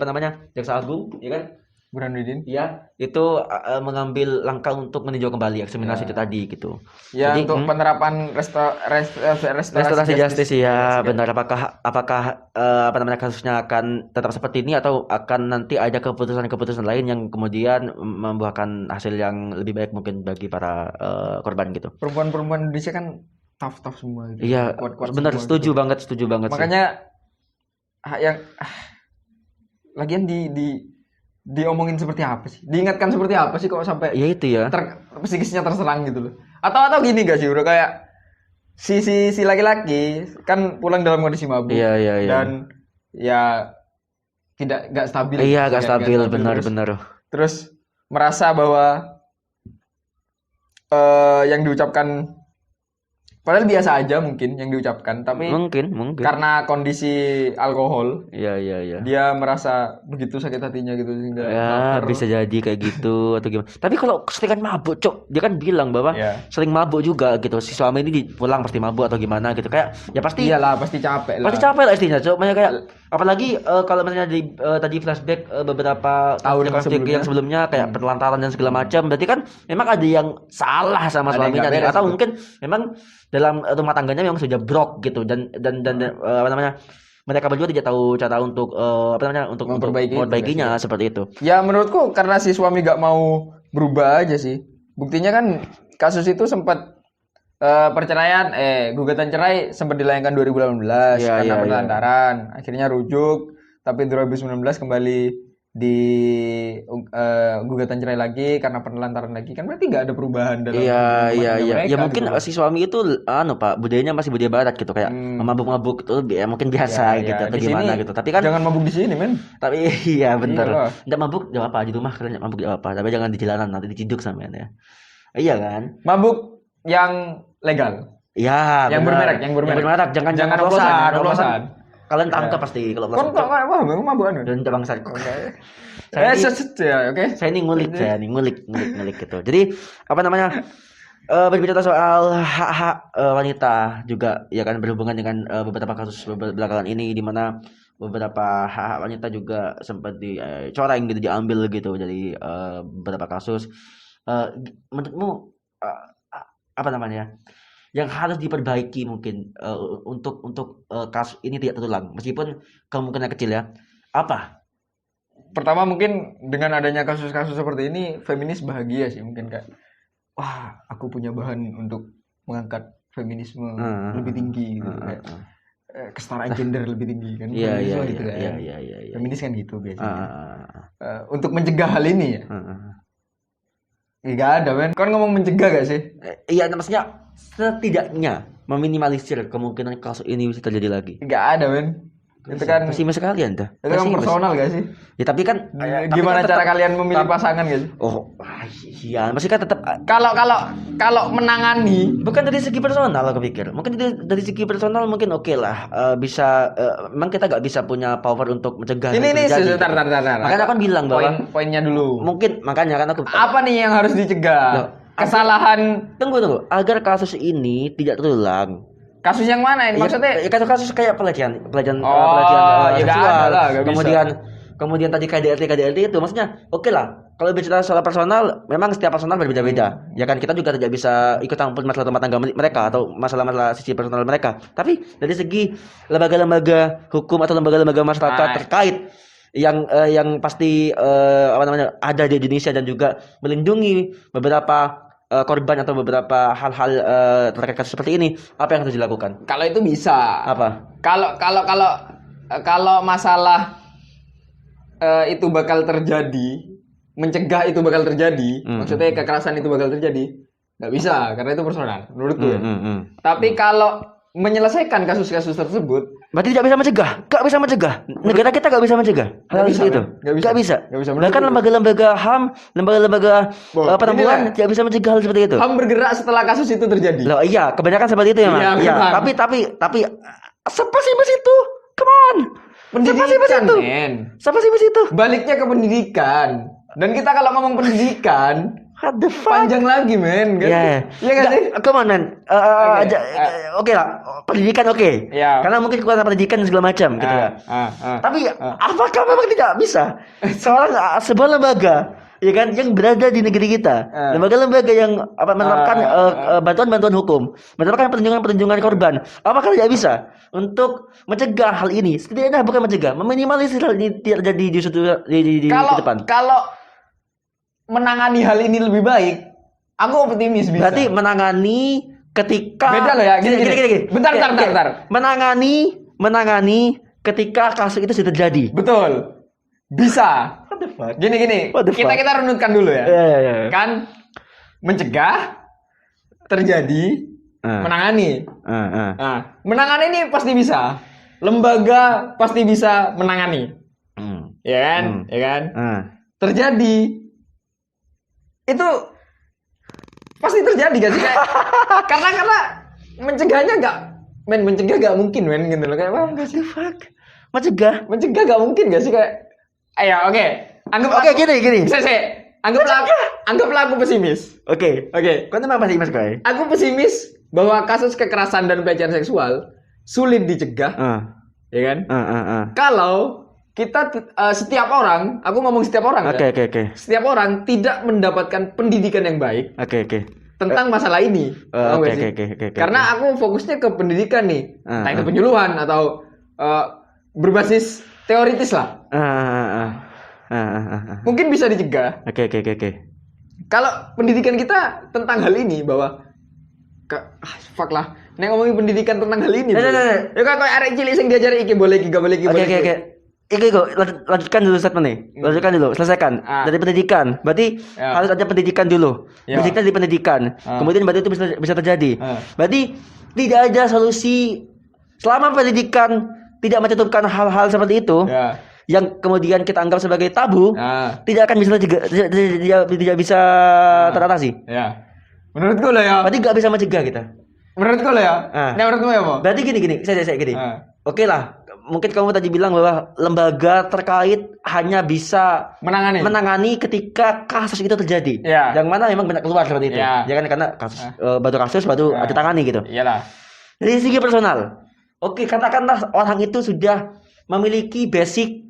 Jaksa Agung, ya kan? Burhanuddin. Ya, itu mengambil langkah untuk meninjau kembali eksaminasi itu tadi gitu. Ya, jadi, untuk penerapan restorasi justice ya, benar. Apakah kasusnya akan tetap seperti ini atau akan nanti ada keputusan-keputusan lain yang kemudian membuahkan hasil yang lebih baik mungkin bagi para korban gitu. Perempuan-perempuan Indonesia kan tough semua gitu. Iya, benar, setuju gitu. banget. Makanya lagian diomongin seperti apa sih? Diingatkan seperti apa sih kok sampai ya itu ya. Psikisnya terserang gitu loh. Atau gini gak sih bro, kayak si laki-laki kan pulang dalam kondisi mabuk. Iya, iya, iya. Dan ya nggak stabil. Iya, nggak stabil, benar. Terus merasa bahwa yang diucapkan padahal biasa aja mungkin yang diucapkan, tapi Mungkin. karena kondisi alkohol, Iya. dia merasa begitu sakit hatinya gitu sehingga Ya, baper. bisa jadi kayak gitu atau gimana. Tapi kalau sering mabuk, Cok, dia kan bilang bahwa Iya. sering mabuk juga gitu. Si suami ini pulang pasti mabuk atau gimana gitu. Kayak ya pasti Iyalah, pasti capek lah. pasti capek lah istrinya, Cok. Makanya kayak apalagi kalau misalnya tadi flashback beberapa Tahun konflik yang sebelumnya kayak perlantaran dan segala macam. Berarti kan memang ada yang salah sama Ada yang suaminya nggak nih. beres Atau gitu. mungkin memang dalam rumah tangganya memang sudah brok gitu dan apa namanya? Mereka berdua tidak tahu cara untuk untuk memperbaikinya seperti itu. Ya menurutku karena si suami gak mau berubah aja sih. Buktinya kan kasus itu sempat gugatan cerai sempat dilayangkan 2018 Iya, karena iya, penelantaran. Akhirnya rujuk, tapi 2019 kembali di gugatan cerai lagi karena penelantaran lagi. Kan berarti nggak ada perubahan dalam rumah tangga Iya. mereka Ya mungkin gitu loh. si suami itu Pak, budayanya masih budaya barat gitu kayak mabuk-mabuk itu ya mungkin biasa gitu atau di gimana sini gitu. Tapi kan jangan mabuk di sini, men. tapi iya bener. Iyalah. Enggak mabuk enggak apa di rumah kalian mabuk enggak apa, tapi jangan di jalanan nanti diciduk sampean ya. Iya kan? Mabuk yang legal. Iya, Yang benar. bermerek. Jangan oplosan. oplosan. Kalian tangkap pasti kalau Kon oplosan. kok memang mabukan. Dan bangsat. Oke. Saya ini ngulik gitu. Jadi apa namanya? Berbicara soal hak-hak wanita juga ya kan berhubungan dengan beberapa kasus belakangan ini di mana beberapa hak-hak wanita juga sempat dicoreng gitu diambil gitu dari beberapa kasus. Menurutmu apa namanya? Yang harus diperbaiki mungkin untuk kasus ini tidak terulang meskipun kemungkinan kecil ya. Apa? Pertama mungkin dengan adanya kasus-kasus seperti ini feminis bahagia sih mungkin kayak wah aku punya bahan untuk mengangkat feminisme lebih tinggi gitu kayak kesetaraan gender lebih tinggi kan. Iya. Feminis kan gitu biasanya. Untuk mencegah hal ini ya. Nggak ada men. Kan ngomong mencegah gak sih? Iya maksudnya setidaknya meminimalisir kemungkinan kasus ini bisa terjadi lagi. Nggak ada men. Itu kan pesimis sekali Anda. itu kan personal gak sih? Ya tapi kan Gimana tapi kan cara tetap, kalian memilih pasangan gak sih? Oh, iya, masih kan tetap Kalau menangani bukan dari segi personal aku pikir. Mungkin dari segi personal mungkin oke lah bisa memang kita nggak bisa punya power untuk mencegah ini terjadi. sebentar. Makanya aku kan bilang bahwa poinnya dulu. mungkin makanya kan aku Apa nih yang harus dicegah? Kesalahan tunggu agar kasus ini tidak terulang. kasus yang mana ini? Maksudnya kasus kayak pelecehan ya seksual. nggak ada lah, nggak bisa. Kemudian tadi KDRT itu maksudnya oke lah. Kalau bicara soal personal, memang setiap personal berbeda-beda. Ya kan kita juga tidak bisa ikut campur masalah rumah tangga mereka atau masalah-masalah sisi personal mereka. Tapi dari segi lembaga-lembaga hukum atau lembaga-lembaga masyarakat terkait yang pasti ada di Indonesia dan juga melindungi beberapa korban atau beberapa hal-hal terkait kasus seperti ini, apa yang harus dilakukan? kalau itu bisa. Apa? Kalau masalah itu bakal terjadi, mencegah itu bakal terjadi, maksudnya kekerasan itu bakal terjadi, nggak bisa karena itu personal menurutku. Tapi kalau menyelesaikan kasus-kasus tersebut, berarti tidak bisa mencegah, negara kita nggak bisa mencegah hal seperti itu, nggak bisa. Bahkan lembaga-lembaga HAM, lembaga-lembaga perempuan tidak bisa mencegah hal seperti itu. HAM bergerak setelah kasus itu terjadi. Loh iya, kebanyakan seperti itu ya Mas. Iya, tapi sepesimis itu, come on. Pendidikan, Siapa sih itu? Baliknya ke pendidikan. Dan kita kalau ngomong pendidikan, what the fuck? panjang lagi, men. Iya nggak sih? Come on, man. Oke lah, pendidikan oke. Iya. Karena mungkin kekuatan pendidikan segala macam, gitu ya. Tapi apakah memang tidak bisa sebuah lembaga, ya kan, yang berada di negeri kita, lembaga-lembaga yang menerapkan bantuan-bantuan hukum, menerapkan perlindungan korban, apakah tidak bisa untuk mencegah hal ini? Setidaknya bukan mencegah, meminimalisir hal ini tidak terjadi di depan. Kalau menangani hal ini lebih baik, aku optimis bisa. Berarti menangani ketika beda loh ya. Gini. Bentar. Menangani ketika kasus itu sudah terjadi. Betul. Bisa. What the fuck? Gini. What the fuck? Kita runutkan dulu ya. Iya. Kan mencegah terjadi menangani. Nah, menangani ini pasti bisa. Lembaga pasti bisa menangani. Ya kan? Ya kan? Terjadi. Itu pasti terjadi gak sih? Karena mencegahnya mencegah gak mungkin gitu loh. Kayak what the fuck? Mencegah gak mungkin gak sih kayak ayo oke. Gini. Saya anggaplah aku pesimis. Oke. Kau memang pesimis kau? Aku pesimis bahwa kasus kekerasan dan pelecehan seksual sulit dicegah. Ya kan? Kalau kita setiap orang, aku ngomong setiap orang. Oke. Setiap orang tidak mendapatkan pendidikan yang baik. Tentang masalah ini. Oke. Karena aku fokusnya ke pendidikan nih. Entah itu penyuluhan atau berbasis teoritis lah. Mungkin bisa dicegah. Oke. Kalau pendidikan kita tentang hal ini bahwa fuck lah. Nek ngomongin pendidikan tentang hal ini. Ya kan kayak arek cilik sing diajari iki boleh iki gak boleh iki. Oke. Iki kok lanjutkan dulu statement nih. Lanjutkan dulu, selesaikan. Dari pendidikan. Berarti harus ada pendidikan dulu. Basicnya di pendidikan. Kemudian berarti itu bisa terjadi. Berarti tidak ada solusi selama pendidikan tidak mencantumkan hal-hal seperti itu. Yang kemudian kita anggap sebagai tabu, tidak akan bisa tidak bisa teratasi. Menurutku lah ya. Berarti nggak bisa mencegah kita. Menurutku lah ya. Nah, menurutmu ya, Pak? Berarti gini, saya gini. Oke lah, mungkin kamu tadi bilang bahwa lembaga terkait hanya bisa menangani ketika kasus itu terjadi. Yang mana memang banyak keluar seperti itu. Ya kan karena kasus baru kasus baru ditangani gitu. Iyalah. Dari segi personal. Oke, katakanlah orang itu sudah memiliki basic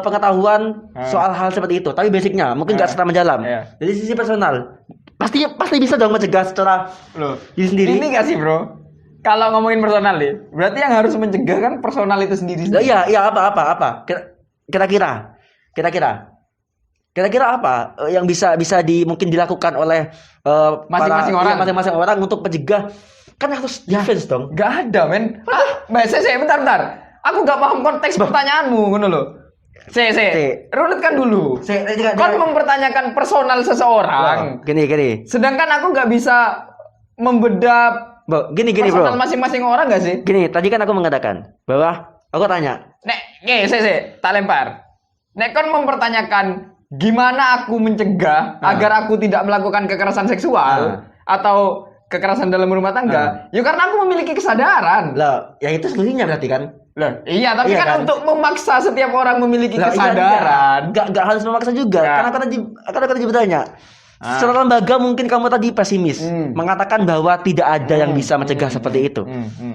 pengetahuan soal hal seperti itu, tapi basicnya mungkin nggak serta mendalam. Dari sisi personal, pasti bisa dong mencegah secara diri sendiri. Ini nggak sih bro? Kalau ngomongin personal nih, berarti yang harus mencegah kan personal itu sendiri. Iya apa? Kira-kira apa yang bisa mungkin dilakukan oleh masing-masing orang untuk mencegah? Kan harus defense dong. Gak ada men. Saya bentar. Aku gak paham konteks pertanyaanmu, ngono loh. Runutkan dulu. Kau mempertanyakan personal seseorang. Gini. Sedangkan aku gak bisa membedah gini personal bro. Masing-masing orang gak sih? Gini, tadi kan aku mengatakan bahwa aku tanya. Tak lempar. Nek kau mempertanyakan gimana aku mencegah agar aku tidak melakukan kekerasan seksual atau kekerasan dalam rumah tangga, ya karena aku memiliki kesadaran. Lah, ya itu solusinya berarti kan? Iya, tapi kan untuk memaksa setiap orang memiliki kesadaran. Enggak harus memaksa juga. Karena aku tadi bertanya. Secara lembaga mungkin kamu tadi pesimis, mengatakan bahwa tidak ada yang bisa mencegah seperti itu.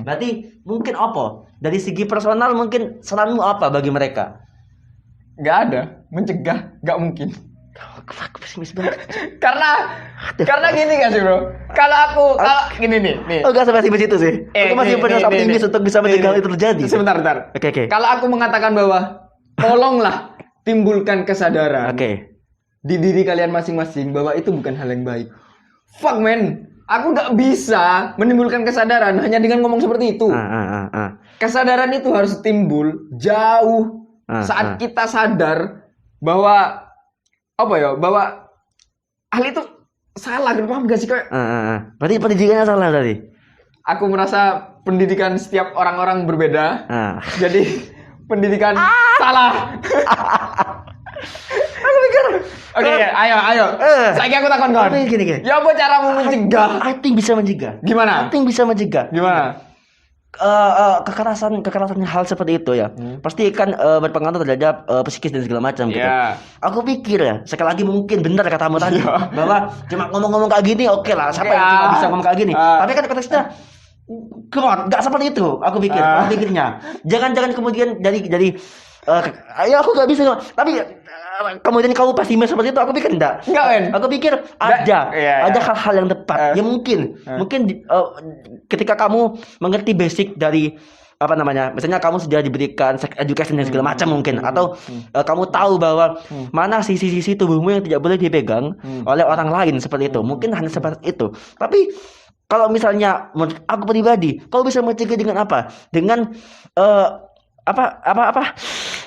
Berarti mungkin apa? Dari segi personal mungkin saranmu apa bagi mereka? Enggak ada, mencegah enggak mungkin. Aku pesimis banget. karena gini gak sih bro? Kalau gini nih. Oh gak sampai itu sih. Aku masih punya optimis untuk bisa mencegah itu terjadi. Sebentar. Oke. Kalau aku mengatakan bahwa tolonglah timbulkan kesadaran di diri kalian masing-masing bahwa itu bukan hal yang baik. Fuck man, aku gak bisa menimbulkan kesadaran hanya dengan ngomong seperti itu. Kesadaran itu harus timbul jauh saat kita sadar bahwa bahwa hal itu salah, paham gak sih kayak? Berarti pendidikannya salah tadi. Aku merasa pendidikan setiap orang-orang berbeda. Jadi pendidikan salah. Aku pikir. Oke, ayo. Saiki aku takon kon. Gini. Ya apa caramu mencegah? I think bisa mencegah. Gimana? Gimana? Kekerasan hal seperti itu ya pasti kan berpengaruh terhadap psikis dan segala macam gitu. Aku pikir ya sekali lagi mungkin benar katamu tadi bahwa cuma ngomong-ngomong kayak gini oke lah, siapa yang cuma bisa ngomong kayak gini, tapi kan konteksnya come on, nggak seperti itu aku pikirnya. Jangan kemudian jadi ya aku nggak bisa tapi kemudian kamu pesimis seperti itu, aku pikir enggak men. Aku pikir ada hal-hal yang tepat. Ya mungkin ketika kamu mengerti basic dari apa namanya, misalnya kamu sudah diberikan sex education dan segala macam mungkin, atau kamu tahu bahwa mana sisi-sisi tubuhmu yang tidak boleh dipegang oleh orang lain seperti itu. Mungkin hanya seperti itu. Tapi kalau misalnya aku pribadi, kau bisa mencegah dengan apa? Dengan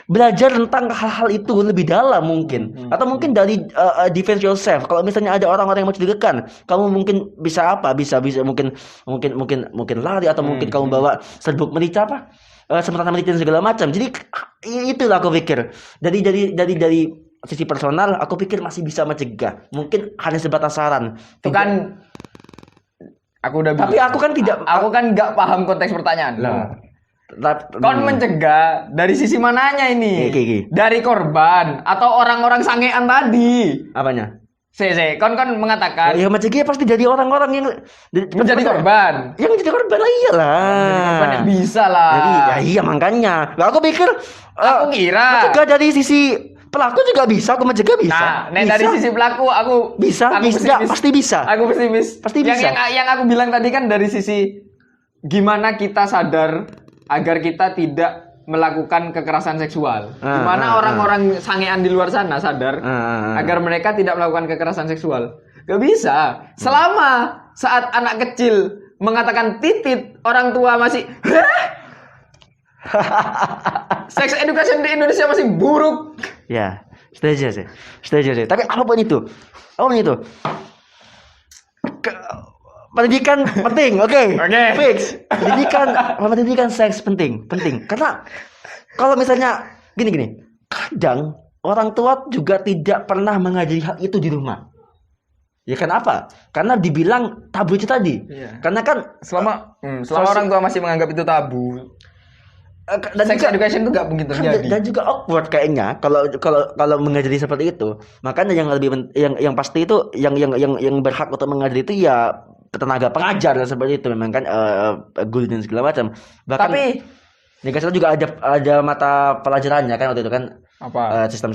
belajar tentang hal-hal itu lebih dalam mungkin, atau mungkin dari defense yourself. Kalau misalnya ada orang-orang yang mencurigakan, kamu mungkin bisa mungkin lari, atau mungkin kamu bawa serbuk merica semprotan merica dan segala macam. Jadi itulah aku pikir. Dari sisi personal, aku pikir masih bisa mencegah. Mungkin hanya sebatas saran. Itu kan aku udah tapi aku kan nggak paham konteks pertanyaan. Kon mencegah dari sisi mananya ini? Dari korban atau orang-orang sangean tadi? Apanya? Kon mengatakan ya mencegah pasti jadi orang-orang yang menjadi korban. Yang menjadi korban lah, iyalah. Bisa lah. Jadi iya makanya. Aku pikir kira mencegah dari sisi pelaku juga bisa, aku mencegah bisa. Nah, dari sisi pelaku aku bisa. Pasti bisa. Aku pesimis. Pasti bisa. Yang aku bilang tadi kan dari sisi gimana kita sadar agar kita tidak melakukan kekerasan seksual. Gimana orang-orang sangean di luar sana sadar agar mereka tidak melakukan kekerasan seksual. Gak bisa. Selama saat anak kecil mengatakan titit, orang tua masih sex education di Indonesia masih buruk. Ya, setuju sih. Tapi apapun itu, pendidikan penting, oke. Fix. Pendidikan seks penting. Karena kalau misalnya gini, kadang orang tua juga tidak pernah mengajari hal itu di rumah. Ya kenapa? Karena dibilang tabu itu tadi. Iya. Karena kan selama orang tua masih menganggap itu tabu. Dan sex education itu nggak mungkin terjadi. Dan juga awkward kayaknya kalau mengajari seperti itu. Makanya yang pasti itu yang berhak untuk mengajari itu ya tenaga pengajar seperti itu, memang kan guru dan segala macam. Bahkan tapi di kita juga ada mata pelajarannya kan waktu itu kan, apa sistem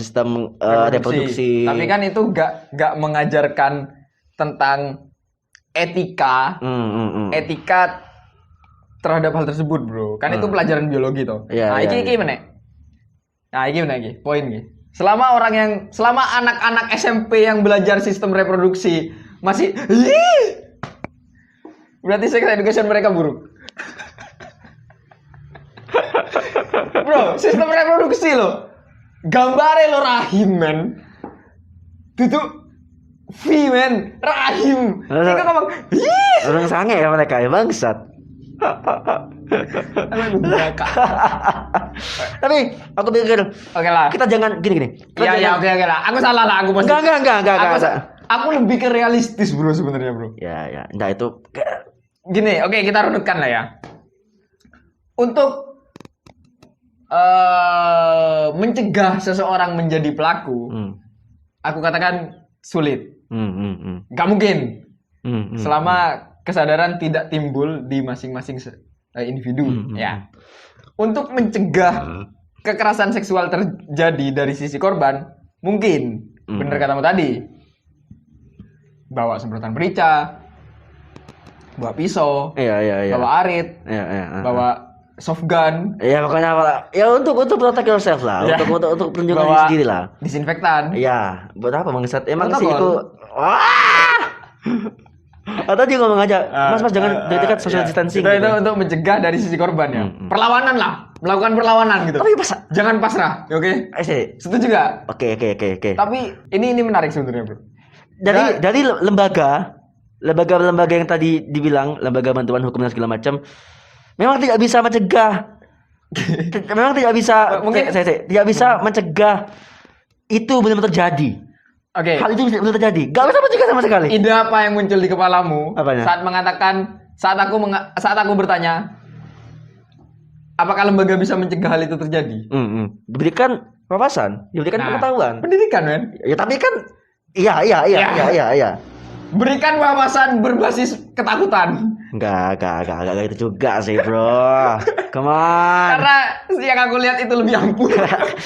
reproduksi. Tapi kan itu nggak mengajarkan tentang etika terhadap hal tersebut, bro. Kan itu pelajaran biologi toh. Iki mana? Nah, iki mana iki? Poin iki. Selama anak-anak SMP yang belajar sistem reproduksi masih berarti sex education mereka buruk. Bro, sistem reproduksi lo. Gambare lo rahim, men. Duduk V, men. Rahim. Itu ngomong, orang sange ya mereka ya, bangsat. Tapi aku pikir oke lah, kita jangan gini. Iya, oke lah. Aku salah lah, aku pasti. Enggak. Aku lebih ke realistis, bro, sebenarnya, bro. Ya. Enggak itu gini, oke, kita runutkan lah ya. Untuk mencegah seseorang menjadi pelaku, aku katakan sulit. Gak mungkin. Selama kesadaran tidak timbul di masing-masing individu, ya. Untuk mencegah kekerasan seksual terjadi dari sisi korban, mungkin bener katamu tadi, bawa semprotan merica, bawa pisau, bawa arit, bawa soft gun, pokoknya apa? Ya untuk protect yourself lah, untuk perlindungan diri sendiri lah. Disinfektan. Iya, buat apa bangsat? Emang sih itu. Atau dia ngomong aja, mas jangan dekat social distancing. Itu untuk mencegah dari sisi korban ya. Perlawanan lah, melakukan perlawanan gitu. Tapi jangan pasrah, oke? Setuju gak? Oke. Tapi ini menarik sebenarnya, bro. Dari lembaga yang tadi dibilang, lembaga bantuan hukum dan segala macam, memang tidak bisa mencegah. Memang tidak bisa. Mungkin tidak bisa mencegah itu benar-benar terjadi. Oke. Hal itu benar terjadi. Gak bisa mencegah sama sekali. Ide apa yang muncul di kepalamu? Apanya? Saat aku bertanya, apakah lembaga bisa mencegah hal itu terjadi? Diberikan wawasan, diberikan pengetahuan. Pendidikan, men. Ya tapi kan iya. Berikan wawasan berbasis ketakutan. Enggak itu juga sih, bro. Come on. Karena yang aku lihat itu lebih ampuh.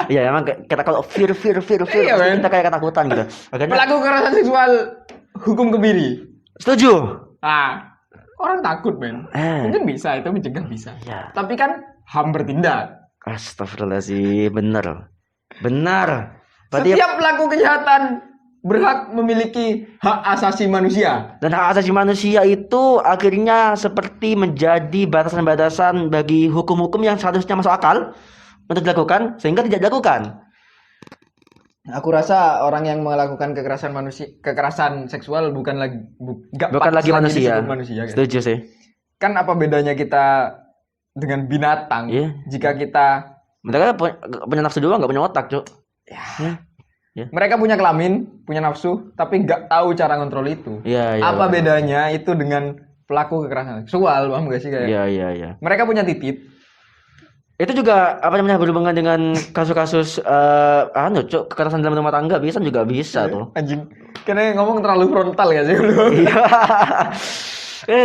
Iya, emang kita kalau fear kita kayak ketakutan gitu. Makanya pelaku kekerasan seksual hukum kebiri. Setuju. Nah, orang takut, men. Mungkin bisa itu mencegah bisa. Ya. Tapi kan HAM bertindak. Astagfirullahaladzim, benar. Setiap pelaku kejahatan berhak memiliki hak asasi manusia. Dan hak asasi manusia itu akhirnya seperti menjadi batasan-batasan bagi hukum-hukum yang seharusnya masuk akal untuk dilakukan sehingga tidak dilakukan. Aku rasa orang yang melakukan kekerasan seksual bukan lagi Bukan lagi manusia. Kan? Setuju sih. Kan apa bedanya kita dengan binatang? Iya. Jika kita Mereka punya nafsu doang, nggak punya otak, Cuk. Ya. Mereka punya kelamin, punya nafsu, tapi nggak tahu cara ngontrol itu. Iya. Apa bedanya itu dengan pelaku kekerasan seksual, paham gak sih kayak? Iya. Mereka punya titik. Itu juga berhubungan dengan kasus-kasus Cuk, kekerasan dalam rumah tangga juga bisa tuh. Anjing. Karena ngomong terlalu frontal ya sih lu. Iya.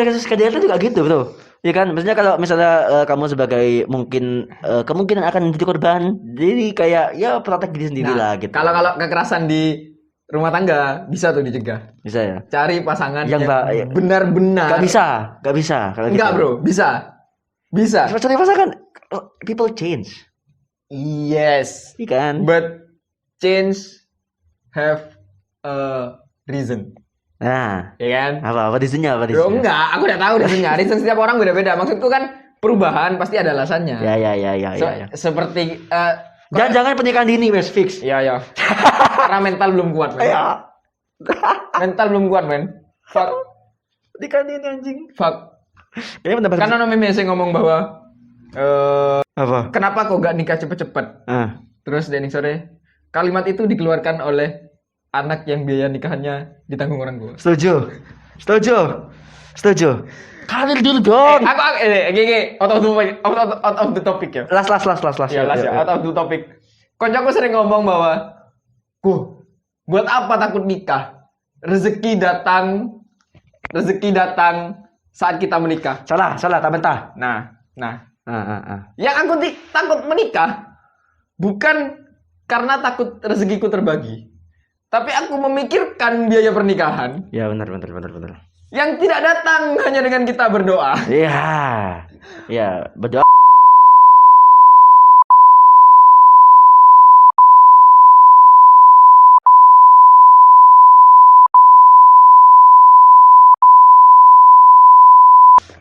Kasus KDRT juga gitu, Bro. Iya kan? Maksudnya kalau misalnya kamu sebagai mungkin kemungkinan akan menjadi korban, jadi kayak ya protek diri sendiri lah gitu. Kalau kekerasan di rumah tangga bisa tuh dicegah. Bisa ya. Cari pasangan yang benar-benar. Gak bisa kalau enggak, gitu. Bro. Bisa. Cari pasangan, people change. Yes. Iya kan? But change have a reason. Nah, ya kan? Apa reasonnya? Bro, enggak, aku udah tahu reasonnya. Reason setiap orang beda-beda. Maksudku kan perubahan pasti ada alasannya. Ya. Seperti jangan pernikahan dini, wes fix. Iya. Karena mental belum kuat, men. Iya. Mental belum kuat, men. Fuck. Pernikahan dini anjing. Fuck. Karena meme yang ngomong bahwa apa? Kenapa kok gak nikah cepet-cepet? Terus Denny sore kalimat itu dikeluarkan oleh anak yang biaya nikahannya ditanggung orang tua. Setuju. Karir dulu dong. Aku out of the topic ya. Last. Ya, out of the topic. Koncoku sering ngomong bahwa, buat apa takut nikah? Rezeki datang saat kita menikah. Salah, tak bantah. Nah. Yang aku takut menikah bukan karena takut rezekiku terbagi. Tapi aku memikirkan biaya pernikahan. Ya benar. Yang tidak datang hanya dengan kita berdoa. Iya, berdoa.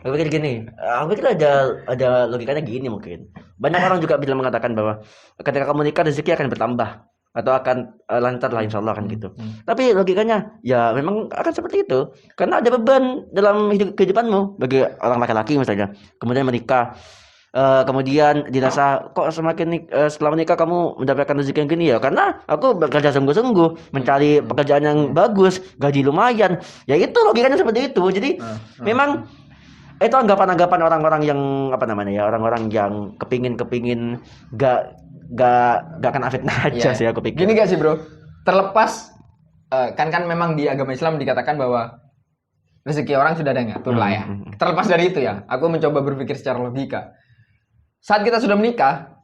Aku pikir gini, aku pikir ada logikanya gini mungkin. Banyak orang juga bilang mengatakan bahwa ketika kamu nikah rezeki akan bertambah atau akan lancar lah, insya Allah kan gitu. Tapi logikanya ya memang akan seperti itu karena ada beban dalam kehidupanmu bagi orang laki-laki misalnya. Kemudian menikah, kemudian dirasa kok semakin setelah menikah kamu mendapatkan rezeki yang gini ya karena aku bekerja sungguh-sungguh mencari pekerjaan yang bagus, gaji lumayan. Ya itu logikanya seperti itu. Jadi memang itu anggapan-anggapan orang-orang yang orang-orang yang kepingin gak akan fitnah aja sih aku pikir. Gini gak sih, Bro? Terlepas kan memang di agama Islam dikatakan bahwa rezeki orang sudah ada yang ngatur lah ya. Terlepas dari itu ya, aku mencoba berpikir secara logika. Saat kita sudah menikah,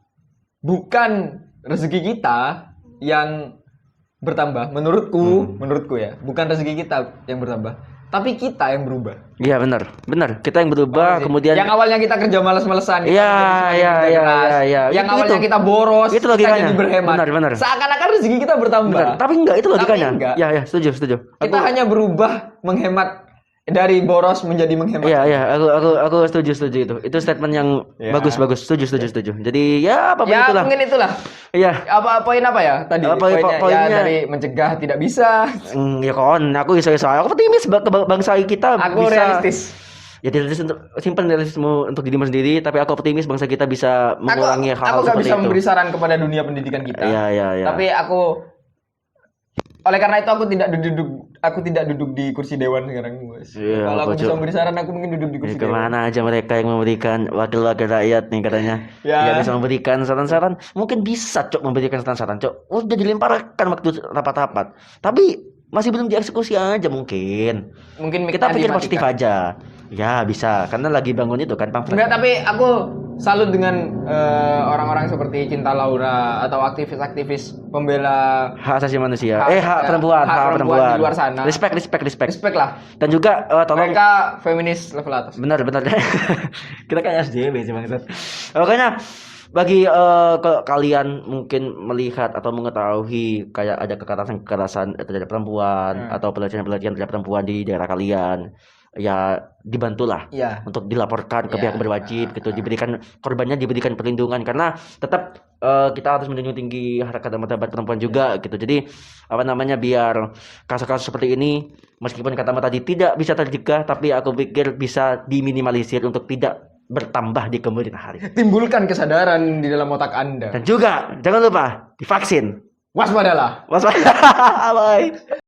bukan rezeki kita yang bertambah, menurutku ya, bukan rezeki kita yang bertambah, tapi kita yang berubah. Iya benar. Kita yang berubah, kemudian yang awalnya kita kerja malas-malesan. Iya. Yang awalnya kita boros, itu logikanya. Kita jadi berhemat. Benar. Seakan-akan rezeki kita bertambah. Benar. Tapi enggak, itu logikanya. Iya, setuju. Kita hanya berubah menghemat dari boros menjadi menghemat. Iya, aku setuju itu. Itu statement yang bagus. Setuju. Jadi ya apa ya, itulah. Mungkin itulah. Iya. Poin apa ya tadi? Poinnya ya dari mencegah tidak bisa. Ya kon, aku iso. Aku optimis bangsa kita aku bisa. Realistis. Ya realistis untuk simpan realistisme untuk dirimu sendiri, tapi aku optimis bangsa kita bisa mengurangi hal-hal seperti itu. Aku gak bisa memberi saran kepada dunia pendidikan kita. Iya. Tapi oleh karena itu aku tidak duduk di kursi dewan sekarang, Bos. Iya, kalau aku bisa memberi saran, aku mungkin duduk di kursi dewan. Kemana aja mereka yang memberikan wakil-wakil rakyat nih katanya. Ya bisa memberikan saran-saran. Mungkin bisa memberikan saran-saran, udah dilemparkan waktu rapat-rapat. Tapi masih belum dieksekusi aja mungkin. Kita pikir positif aja. Ya bisa, karena lagi bangun itu kan pamflet. Enggak, tapi aku salut dengan orang-orang seperti Cinta Laura atau aktivis-aktivis pembela hak asasi manusia, hak perempuan di luar sana. Respect lah. Dan juga tolong mereka feminis level atas. Benar. Kita kayak SJW sih bangsat. Makanya bagi kalian mungkin melihat atau mengetahui kayak ada kekerasan terhadap perempuan atau pelecehan terhadap perempuan di daerah kalian, ya dibantulah Iya. untuk dilaporkan ke Ya. pihak berwajib gitu, diberikan korbannya diberikan perlindungan karena tetap kita harus menjunjung tinggi harkat dan martabat perempuan juga gitu. Jadi apa namanya, biar kasus-kasus seperti ini meskipun katamu tadi tidak bisa tercegah, tapi aku pikir bisa diminimalisir untuk tidak bertambah di kemudian hari. Timbulkan kesadaran di dalam otak Anda. Dan juga jangan lupa divaksin. Waspadalah. Waspada. Bye.